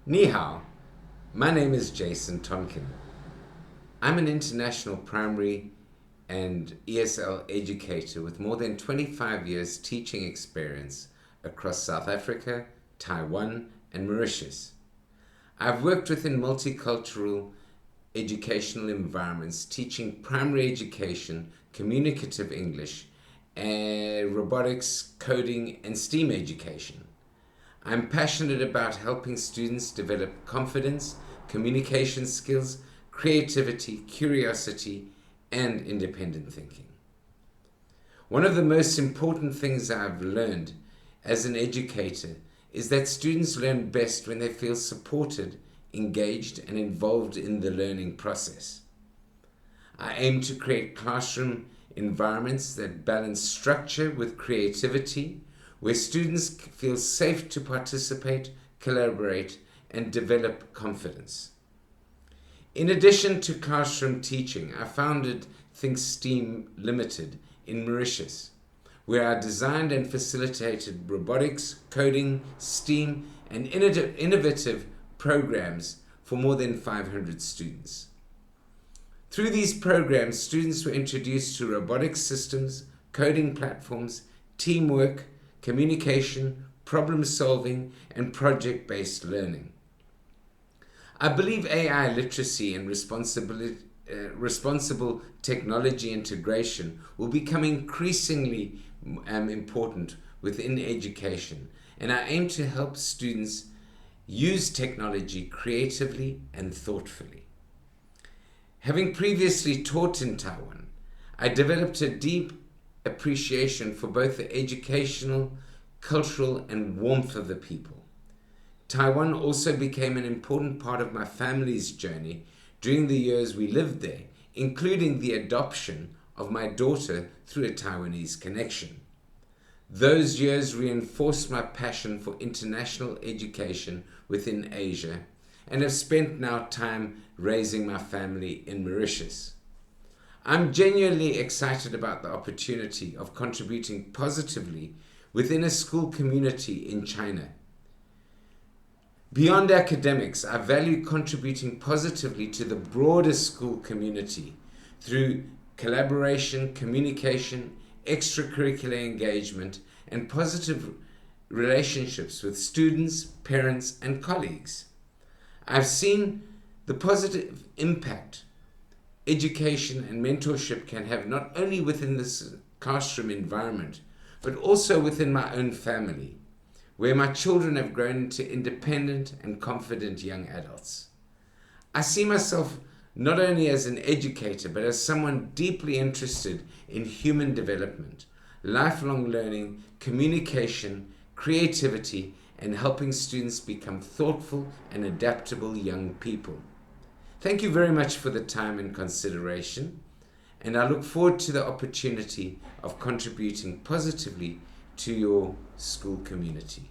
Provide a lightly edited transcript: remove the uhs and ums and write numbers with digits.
Ni hao, my name is Jason Tonkin. I'm an international primary and ESL educator with more than 25 years teaching experience across South Africa, Taiwan, and Mauritius. I've worked within multicultural educational environments teaching primary education, communicative English, and robotics, coding, and STEAM education. I'm passionate about helping students develop confidence, communication skills, creativity, curiosity, and independent thinking. One of the most important things I've learned as an educator is that students learn best when they feel supported, engaged, and involved in the learning process. I aim to create classroom environments that balance structure with creativity, where students feel safe to participate, collaborate, and develop confidence. In addition to classroom teaching, I founded Think STEAM Limited in Mauritius, where I designed and facilitated robotics, coding, STEAM, and innovative programs for more than 500 students. Through these programs, students were introduced to robotics systems, coding platforms, teamwork, communication, problem solving, and project-based learning. I believe AI literacy and responsible technology integration will become increasingly important within education, and I aim to help students use technology creatively and thoughtfully. Having previously taught in Taiwan, I developed a deep appreciation for both the educational, cultural, and warmth of the people. Taiwan also became an important part of my family's journey during the years we lived there, including the adoption of my daughter through a Taiwanese connection. Those years reinforced my passion for international education within Asia, and have spent now time raising my family in Mauritius. I'm genuinely excited about the opportunity of contributing positively within a school community in China. Beyond academics, I value contributing positively to the broader school community through collaboration, communication, extracurricular engagement, and positive relationships with students, parents, and colleagues. I've seen the positive impact education and mentorship can have not only within this classroom environment, but also within my own family, where my children have grown into independent and confident young adults. I see myself not only as an educator, but as someone deeply interested in human development, lifelong learning, communication, creativity, and helping students become thoughtful and adaptable young people. Thank you very much for the time and consideration, and I look forward to the opportunity of contributing positively to your school community.